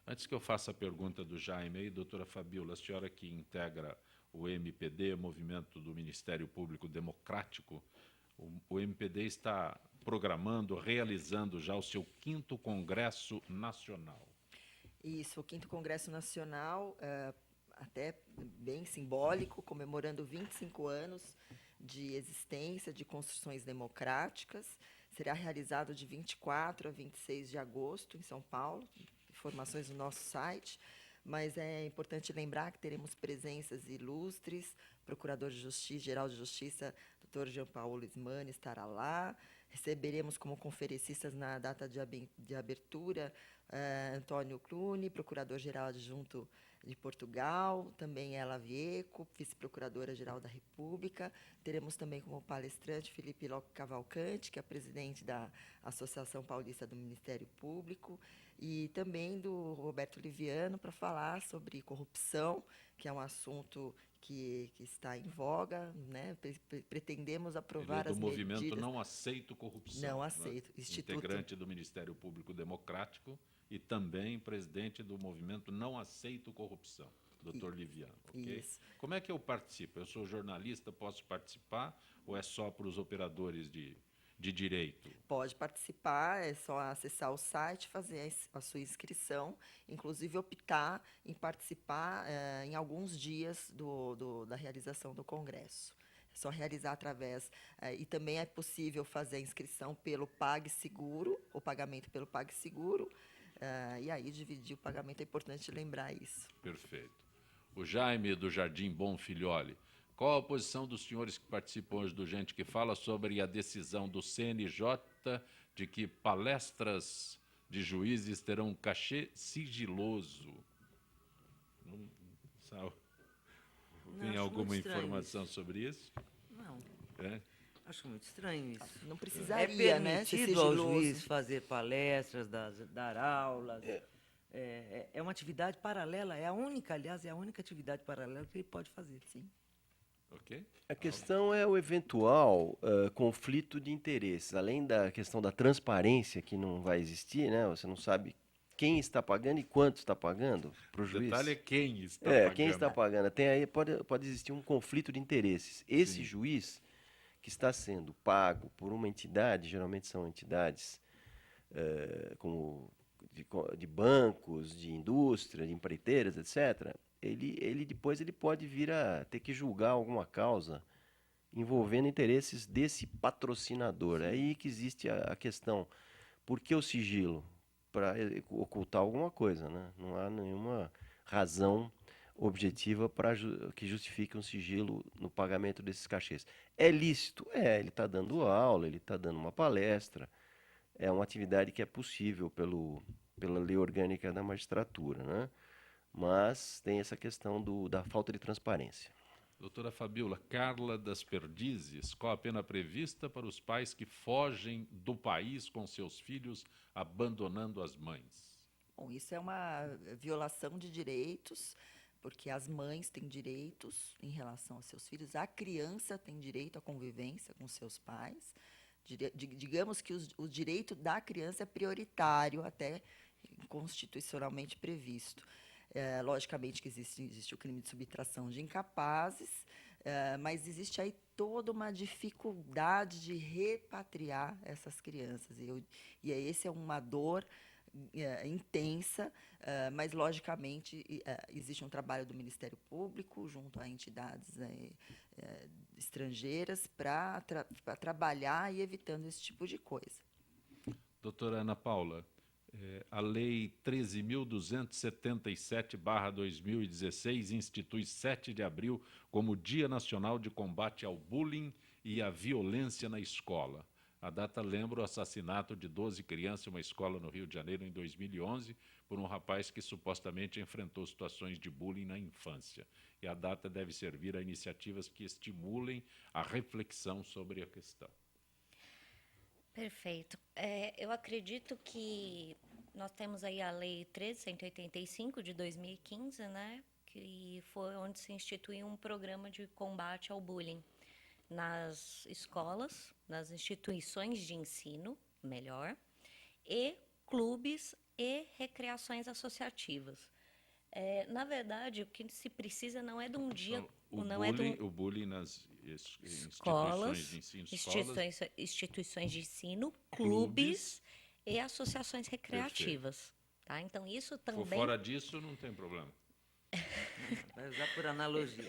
Antes que eu faça a pergunta do Jaime aí, doutora Fabiola, a senhora que integra o MPD, Movimento do Ministério Público Democrático, o MPD está programando, realizando já o seu 5º Congresso Nacional. Isso, o 5º Congresso Nacional, até bem simbólico, comemorando 25 anos de existência de construções democráticas. Será realizado de 24 a 26 de agosto, em São Paulo. Informações no nosso site. Mas é importante lembrar que teremos presenças ilustres. Procurador de Justiça, Geral de Justiça, Dr. Jean Paulo Ismani estará lá. Receberemos como conferencistas na data de abertura Antônio Cluny, Procurador-Geral Adjunto de Portugal, também Ela Vieco, Vice-Procuradora-Geral da República. Teremos também como palestrante Felipe Locke Cavalcante, que é presidente da Associação Paulista do Ministério Público, e também do Roberto Liviano, para falar sobre corrupção, que é um assunto que está em voga, né? Pretendemos aprovar Ele é do as movimento medidas. Não Aceito Corrupção. Não aceito. Né? Instituto... Integrante do Ministério Público Democrático e também presidente do movimento Não Aceito Corrupção, doutor Liviano. Okay? Isso. Como é que eu participo? Eu sou jornalista, posso participar ou é só para os operadores de direito? Pode participar, é só acessar o site, fazer a sua inscrição, inclusive optar em participar em alguns dias da realização do Congresso. É só realizar através... e também é possível fazer a inscrição pelo PagSeguro, o pagamento pelo PagSeguro, e aí dividir o pagamento, é importante lembrar isso. Perfeito. O Jaime do Jardim Bom Filholi. Qual a posição dos senhores que participam hoje do Gente que Fala sobre a decisão do CNJ de que palestras de juízes terão cachê sigiloso? Tem alguma informação sobre isso? Não. É? Acho muito estranho isso. Não precisaria, é né, ser permitido ao sigiloso. juiz fazer palestras, dar aulas. É uma atividade paralela, aliás, é a única atividade paralela que ele pode fazer. Sim. Ok. A questão é o eventual conflito de interesses. Além da questão da transparência, que não vai existir, né? Você não sabe quem está pagando e quanto está pagando para o juiz. O detalhe é quem está pagando. Quem está pagando. Tem aí, pode existir um conflito de interesses. Esse juiz que está sendo pago por uma entidade, geralmente são entidades como de bancos, de indústria, de empreiteiras, etc., ele depois pode vir a ter que julgar alguma causa envolvendo interesses desse patrocinador. É aí que existe a questão. Por que o sigilo? Para ocultar alguma coisa, né? Não há nenhuma razão objetiva que justifique um sigilo no pagamento desses cachês. É lícito? Ele está dando aula, ele está dando uma palestra. É uma atividade que é possível pela lei orgânica da magistratura, né? Mas tem essa questão da falta de transparência. Doutora Fabiola, Carla das Perdizes, qual a pena prevista para os pais que fogem do país com seus filhos, abandonando as mães? Bom, isso é uma violação de direitos, porque as mães têm direitos em relação aos seus filhos, a criança tem direito à convivência com seus pais. Digamos que o direito da criança é prioritário, até constitucionalmente previsto. Logicamente que existe o crime de subtração de incapazes, mas existe aí toda uma dificuldade de repatriar essas crianças. E essa é uma dor intensa, mas, logicamente, existe um trabalho do Ministério Público junto a entidades estrangeiras para trabalhar e evitando esse tipo de coisa. Doutora Ana Paula, a Lei 13.277/2016 institui 7 de abril como Dia Nacional de Combate ao Bullying e à Violência na Escola. A data lembra o assassinato de 12 crianças em uma escola no Rio de Janeiro em 2011 por um rapaz que supostamente enfrentou situações de bullying na infância. E a data deve servir a iniciativas que estimulem a reflexão sobre a questão. Perfeito. Eu acredito que nós temos aí a Lei 13.185 de 2015, né, que foi onde se instituiu um programa de combate ao bullying nas escolas, nas instituições de ensino, melhor, e clubes e recreações associativas. Na verdade, o que se precisa não é de um dia... O bullying nas instituições de ensino, instituições de ensino, clubes e associações recreativas. Tá? Então, isso também... Fora disso, não tem problema. Vai usar por analogia.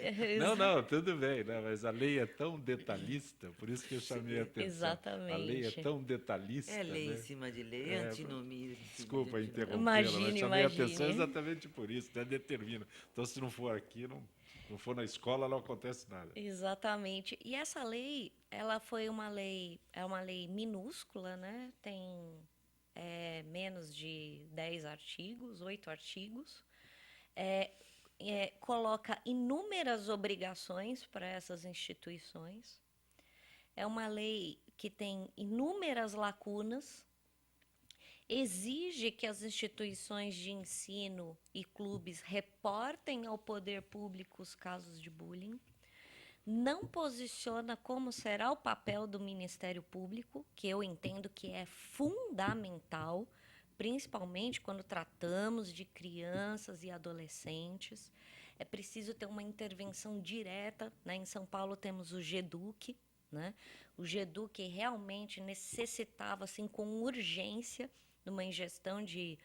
Não, tudo bem, né? Mas a lei é tão detalhista, por isso que eu chamei a atenção. Exatamente. A lei é tão detalhista. É lei, né? em cima de lei, antinomia. Desculpa interrompê-la, Imagine, mas chamei a atenção exatamente por isso, né? Determina. Então, se não for aqui, não for na escola, não acontece nada. Exatamente. E essa lei, ela foi uma lei minúscula, né? Tem menos de 10 artigos, 8 artigos. Coloca inúmeras obrigações para essas instituições. É uma lei que tem inúmeras lacunas, exige que as instituições de ensino e clubes reportem ao poder público os casos de bullying, não posiciona como será o papel do Ministério Público, que eu entendo que é fundamental, principalmente quando tratamos de crianças e adolescentes. É preciso ter uma intervenção direta, né? Em São Paulo temos o GEDUC, né? O GEDUC realmente necessitava, assim, com urgência, numa ingestão de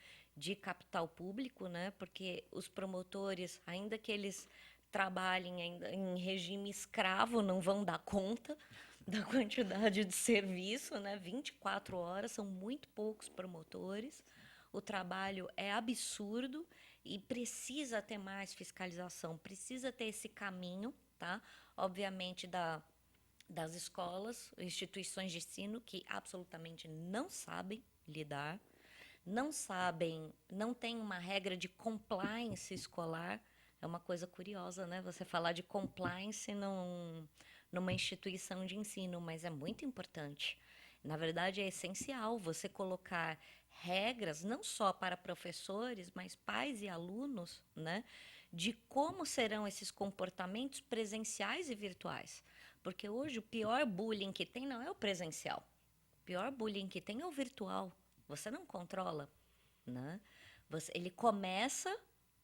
capital público, né? Porque os promotores, ainda que eles trabalhem em regime escravo, não vão dar conta da quantidade de serviço, né? 24 horas, são muito poucos promotores. O trabalho é absurdo e precisa ter mais fiscalização, precisa ter esse caminho, tá? Obviamente, das escolas, instituições de ensino que absolutamente não sabem lidar, não tem uma regra de compliance escolar. É uma coisa curiosa, né? Você falar de compliance numa instituição de ensino, mas é muito importante. Na verdade, é essencial você colocar regras, não só para professores, mas pais e alunos, né, de como serão esses comportamentos presenciais e virtuais. Porque hoje o pior bullying que tem não é o presencial. O pior bullying que tem é o virtual. Você não controla, né? Ele começa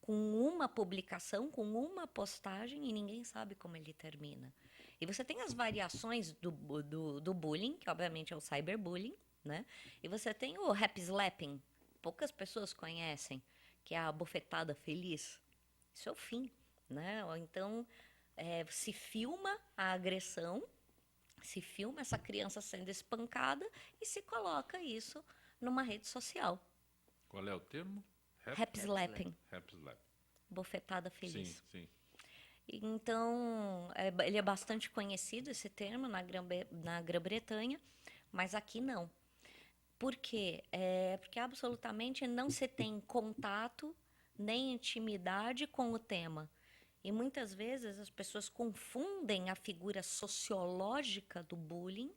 com uma publicação, com uma postagem, e ninguém sabe como ele termina. E você tem as variações do bullying, que obviamente é o cyberbullying, né? E você tem o happy slapping, poucas pessoas conhecem, que é a bofetada feliz. Isso é o fim, né? Ou então se filma a agressão, se filma essa criança sendo espancada e se coloca isso numa rede social. Qual é o termo? Happy slapping. Happy slapping. Bofetada feliz. Sim, sim. Então, ele é bastante conhecido, esse termo, na Grã-Bretanha, mas aqui não. Por quê? Porque absolutamente não se tem contato nem intimidade com o tema. E muitas vezes as pessoas confundem a figura sociológica do bullying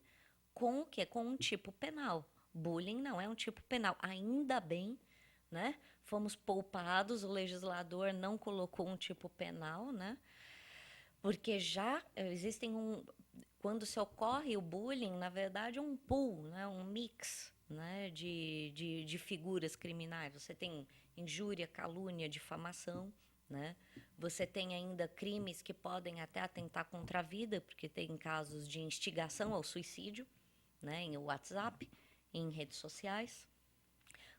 com o quê? Com um tipo penal. Bullying não é um tipo penal. Ainda bem, né? fomos poupados, o legislador não colocou um tipo penal, né? Porque já existem quando se ocorre o bullying, na verdade é um pool, né? Um mix, né? de figuras criminais. Você tem injúria, calúnia, difamação, né? Você tem ainda crimes que podem até atentar contra a vida, porque tem casos de instigação ao suicídio, né? Em WhatsApp, em redes sociais.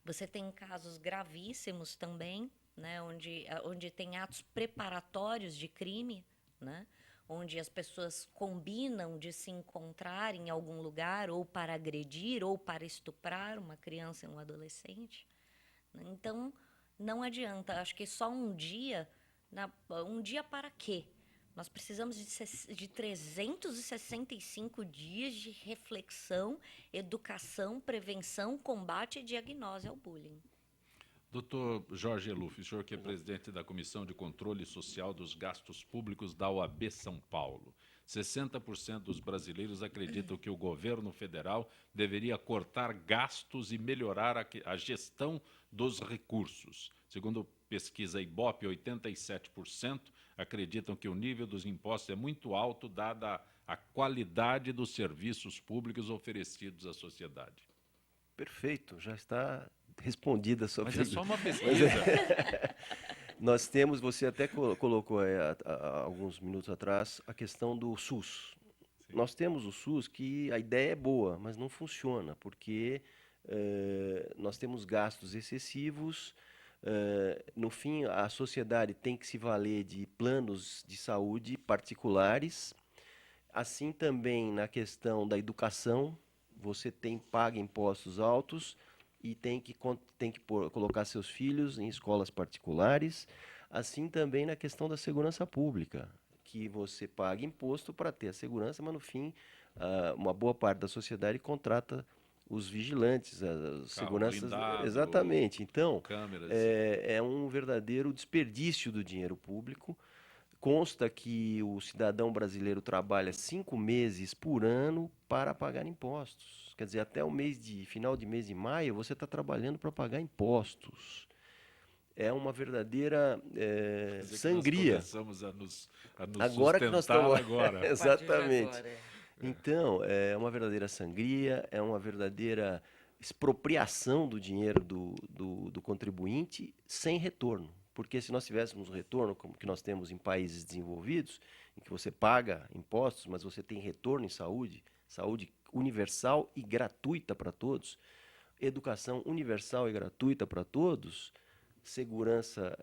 Você tem casos gravíssimos também, né? onde tem atos preparatórios de crime, né? Onde as pessoas combinam de se encontrar em algum lugar ou para agredir ou para estuprar uma criança e um adolescente. Então, não adianta. Acho que só um dia para quê? Nós precisamos de 365 dias de reflexão, educação, prevenção, combate e diagnose ao bullying. Doutor Jorge Eluf, o senhor que é presidente da Comissão de Controle Social dos Gastos Públicos da OAB São Paulo. 60% dos brasileiros acreditam que o governo federal deveria cortar gastos e melhorar a gestão dos recursos. Segundo pesquisa Ibope, 87% acreditam que o nível dos impostos é muito alto, dada a qualidade dos serviços públicos oferecidos à sociedade. Perfeito, já está respondida a sua pergunta. Mas é só uma pesquisa. Nós temos, você até colocou há alguns minutos atrás, a questão do SUS. Sim. Nós temos o SUS que a ideia é boa, mas não funciona, porque nós temos gastos excessivos. No fim, a sociedade tem que se valer de planos de saúde particulares. Assim também na questão da educação, você paga impostos altos e tem que colocar seus filhos em escolas particulares. Assim também na questão da segurança pública, que você paga imposto para ter a segurança, mas no fim uma boa parte da sociedade contrata os vigilantes, as seguranças. Blindado, exatamente. Então, câmeras. É um verdadeiro desperdício do dinheiro público. Consta que o cidadão brasileiro trabalha 5 meses por ano para pagar impostos. Quer dizer, até final de mês de maio, você está trabalhando para pagar impostos. É uma verdadeira sangria. Nós começamos a nos agora que nós estamos agora. Exatamente. Então, é uma verdadeira sangria, é uma verdadeira expropriação do dinheiro do contribuinte sem retorno. Porque se nós tivéssemos um retorno, como que nós temos em países desenvolvidos, em que você paga impostos, mas você tem retorno em saúde universal e gratuita para todos, educação universal e gratuita para todos, segurança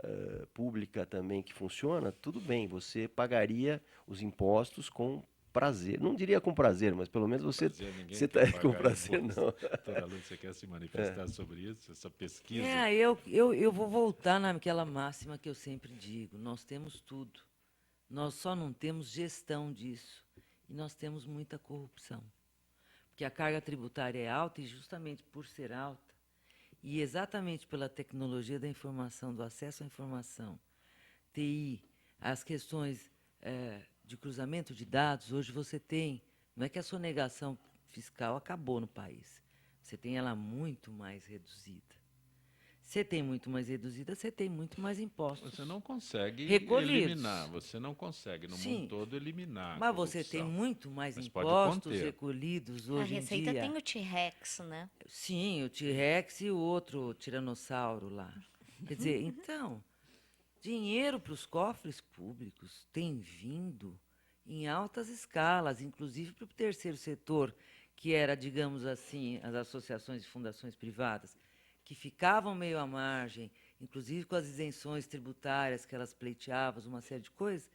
pública também que funciona, tudo bem, você pagaria os impostos com prazer. Não diria com prazer, mas pelo menos você está com prazer, não. Doutora Lu, você quer se manifestar sobre isso, essa pesquisa? Eu vou voltar naquela máxima que eu sempre digo, nós temos tudo, nós só não temos gestão disso, e nós temos muita corrupção, porque a carga tributária é alta e justamente por ser alta, e exatamente pela tecnologia da informação, do acesso à informação, TI, as questões de cruzamento de dados, hoje você tem, não é que a sonegação fiscal acabou no país, você tem ela muito mais reduzida. Você tem muito mais reduzida, você tem muito mais impostos. Você não consegue recolhidos. Eliminar, você não consegue no Sim, mundo todo eliminar. Mas você tem muito mais impostos recolhidos hoje em dia. A Receita tem o T-Rex, né? Sim, o T-Rex e o outro tiranossauro lá. Quer dizer, então, dinheiro para os cofres públicos tem vindo em altas escalas, inclusive para o terceiro setor, que era, digamos assim, as associações e fundações privadas, que ficavam meio à margem, inclusive com as isenções tributárias que elas pleiteavam, uma série de coisas.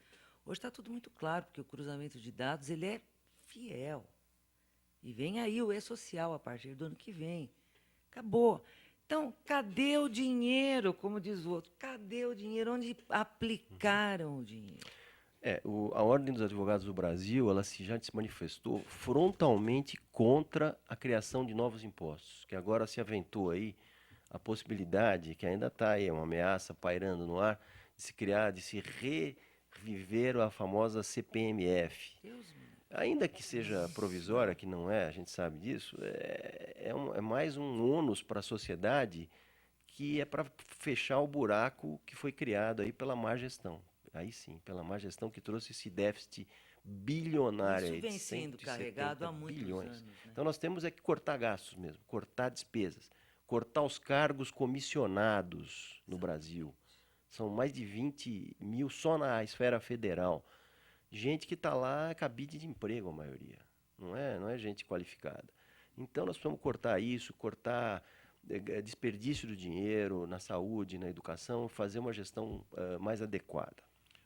Hoje está tudo muito claro, porque o cruzamento de dados ele é fiel. E vem aí o e-social a partir do ano que vem. Acabou. Então, cadê o dinheiro, como diz o outro? Cadê o dinheiro? Onde aplicaram o dinheiro? A Ordem dos Advogados do Brasil, ela já se manifestou frontalmente contra a criação de novos impostos, que agora se aventou aí a possibilidade, que ainda está aí, uma ameaça pairando no ar, de se reviver a famosa CPMF. Ainda que seja provisória, que não é, a gente sabe disso, é mais um ônus para a sociedade que é para fechar o buraco que foi criado aí pela má gestão. Aí sim, pela má gestão que trouxe esse déficit bilionário. Isso aí vem de sendo 170 carregado há muitos bilhões. anos, né? Então nós temos é que cortar gastos mesmo, cortar despesas, cortar os cargos comissionados no Brasil. São mais de 20 mil só na esfera federal. Gente que está lá, cabide de emprego, a maioria. Não é gente qualificada. Então nós precisamos cortar isso, cortar desperdício do dinheiro na saúde, na educação, fazer uma gestão mais adequada.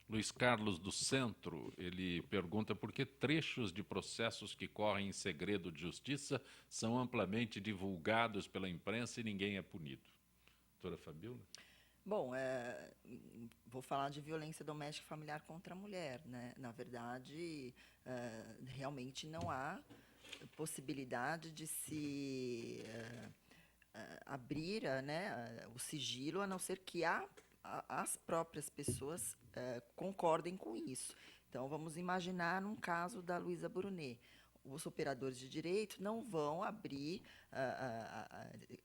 Luiz Carlos do Centro, ele pergunta por que trechos de processos que correm em segredo de justiça são amplamente divulgados pela imprensa e ninguém é punido. Doutora Fabíola? Bom, vou falar de violência doméstica e familiar contra a mulher, né? Na verdade, realmente não há possibilidade de se abrir o sigilo, a não ser que as próprias pessoas concordem com isso. Então, vamos imaginar um caso da Luísa Brunet. Os operadores de direito não vão abrir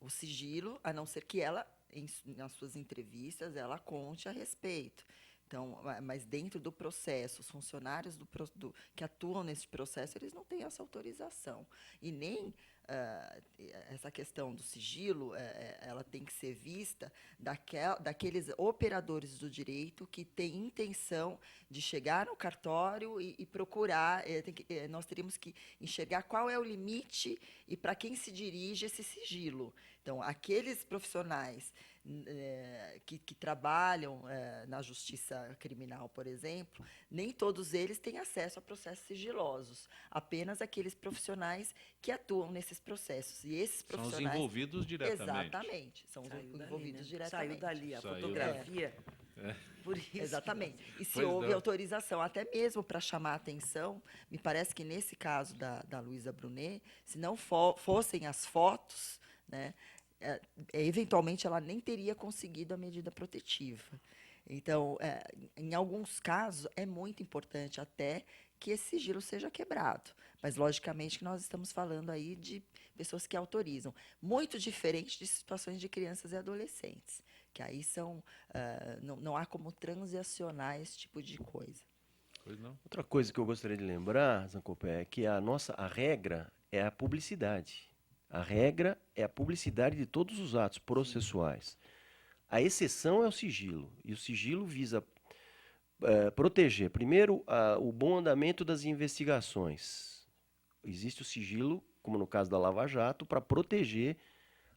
o sigilo, a não ser que ela, nas suas entrevistas, ela conte a respeito. Então, mas dentro do processo, os funcionários que atuam nesse processo, eles não têm essa autorização. E nem essa questão do sigilo, ela tem que ser vista daqueles operadores do direito que têm intenção de chegar no cartório e procurar. Nós teríamos que enxergar qual é o limite e para quem se dirige esse sigilo. Então, aqueles profissionais que trabalham na justiça criminal, por exemplo, nem todos eles têm acesso a processos sigilosos, apenas aqueles profissionais que atuam nesses processos. E esses profissionais... São os envolvidos diretamente. Exatamente, são os envolvidos diretamente. Saiu dali a fotografia. Por isso. Exatamente. E se houve autorização, até mesmo para chamar a atenção, me parece que nesse caso da Luísa Brunet, se não fossem as fotos, né, eventualmente ela nem teria conseguido a medida protetiva. Então, em alguns casos, é muito importante até que esse sigilo seja quebrado. Mas, logicamente, que nós estamos falando aí de pessoas que autorizam. Muito diferente de situações de crianças e adolescentes, que aí não há como transacionar esse tipo de coisa. Pois não. Outra coisa que eu gostaria de lembrar, Zancopé, é que a regra é a publicidade. A regra é a publicidade de todos os atos processuais. A exceção é o sigilo. E o sigilo visa proteger, primeiro, o bom andamento das investigações. Existe o sigilo, como no caso da Lava Jato, para proteger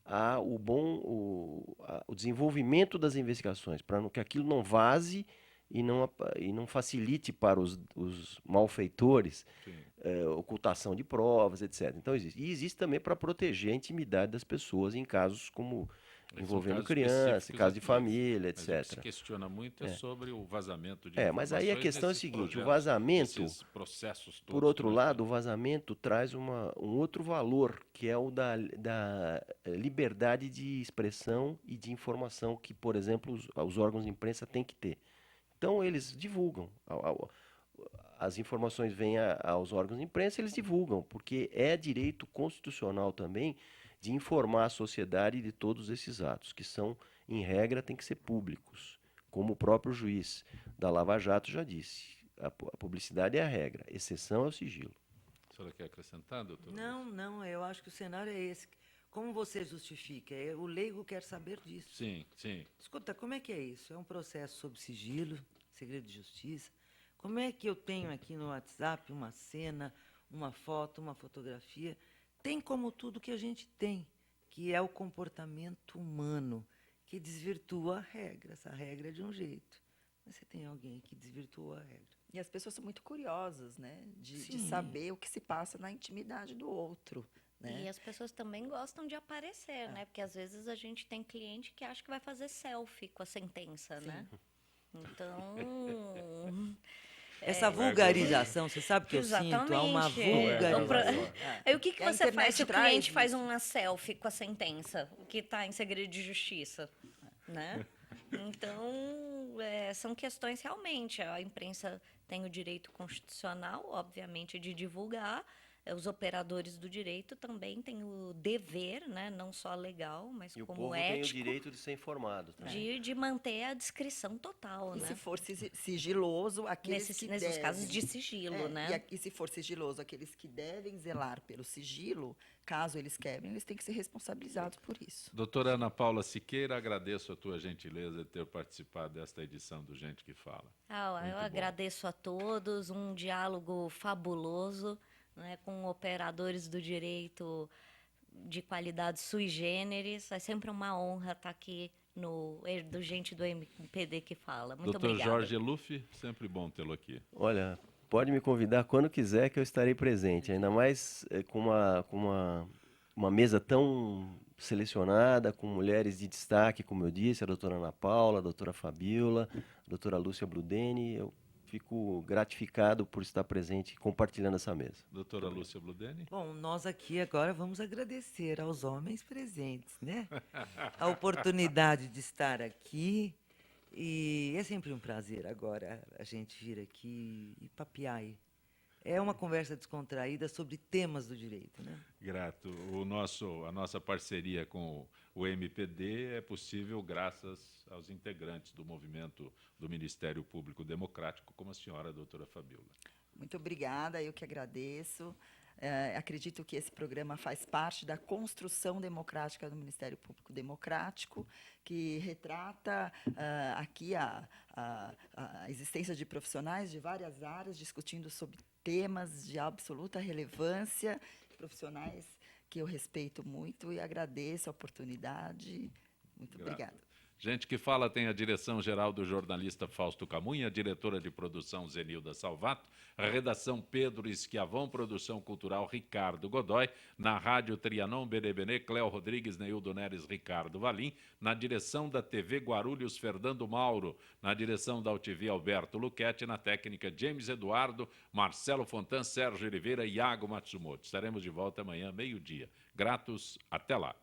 o desenvolvimento das investigações, para que aquilo não vaze e não facilite para os malfeitores ocultação de provas, etc. Então existe. E existe também para proteger a intimidade das pessoas em casos como envolvendo criança, casos de família, etc. Mas o que se questiona muito sobre o vazamento de mas aí a questão é a seguinte, o vazamento, processos todos, por outro lado, o vazamento traz um outro valor, que é o da liberdade de expressão e de informação que, por exemplo, os órgãos de imprensa têm que ter. Então, eles divulgam. As informações vêm aos órgãos de imprensa, eles divulgam, porque é direito constitucional também de informar a sociedade de todos esses atos, que são, em regra, têm que ser públicos, como o próprio juiz da Lava Jato já disse. A publicidade é a regra, exceção é o sigilo. A senhora quer acrescentar, doutora? Não, eu acho que o cenário é esse. Como você justifica? O leigo quer saber disso. Sim. Escuta, como é que é isso? É um processo sob sigilo, segredo de justiça. Como é que eu tenho aqui no WhatsApp uma cena, uma foto, uma fotografia? Tem como tudo que a gente tem, que é o comportamento humano, que desvirtua a regra. Essa regra é de um jeito. Mas você tem alguém que desvirtuou a regra. E as pessoas são muito curiosas, né? De saber o que se passa na intimidade do outro. Né? E as pessoas também gostam de aparecer, né? Porque às vezes a gente tem cliente que acha que vai fazer selfie com a sentença, né? Então... Essa vulgarização, você sabe que eu sinto? Há uma vulgarização. Aí o que você faz se o cliente faz uma selfie com a sentença, que está em segredo de justiça, né? Então, são questões realmente. A imprensa tem o direito constitucional, obviamente, de divulgar, os operadores do direito também têm o dever, né, não só legal, mas E o como povo ético, tem o direito de ser informado também. de manter a discrição total, E né? se for sigiloso, aqueles que Nesses devem, casos de sigilo, né? E se for sigiloso, aqueles que devem zelar pelo sigilo, caso eles quebrem, eles têm que ser responsabilizados por isso. Doutora Ana Paula Siqueira, agradeço a tua gentileza de ter participado desta edição do Gente que Fala. Eu agradeço a todos, um diálogo fabuloso, né, com operadores do direito de qualidade sui generis. É sempre uma honra estar aqui do Gente do MPD que Fala. Muito Doutor obrigada. Jorge Luff, sempre bom tê-lo aqui. Olha, pode me convidar quando quiser que eu estarei presente, ainda mais com uma mesa tão selecionada, com mulheres de destaque, como eu disse, a doutora Ana Paula, a doutora Fabiola, a doutora Lúcia Bludeni. Eu fico gratificado por estar presente e compartilhando essa mesa. Doutora Lúcia Bludeni. Bom, nós aqui agora vamos agradecer aos homens presentes, né? A oportunidade de estar aqui. E é sempre um prazer agora a gente vir aqui e papear aí. É uma conversa descontraída sobre temas do direito, né? Grato. A nossa parceria com o MPD é possível graças aos integrantes do movimento do Ministério Público Democrático, como a senhora, doutora Fabiola. Muito obrigada, eu que agradeço. Acredito que esse programa faz parte da construção democrática do Ministério Público Democrático, que retrata aqui a existência de profissionais de várias áreas, discutindo sobre temas de absoluta relevância, profissionais que eu respeito muito e agradeço a oportunidade. Muito obrigada. Gente que Fala tem a direção-geral do jornalista Fausto Camunha, a diretora de produção Zenilda Salvato, a redação Pedro Esquiavão, produção cultural Ricardo Godoy, na rádio Trianon, Benebenê, Cléo Rodrigues, Neildo Neres, Ricardo Valim, na direção da TV Guarulhos, Fernando Mauro, na direção da UTV, Alberto Luquete, na técnica James Eduardo, Marcelo Fontan, Sérgio Oliveira e Iago Matsumoto. Estaremos de volta amanhã, meio-dia. Gratos, até lá.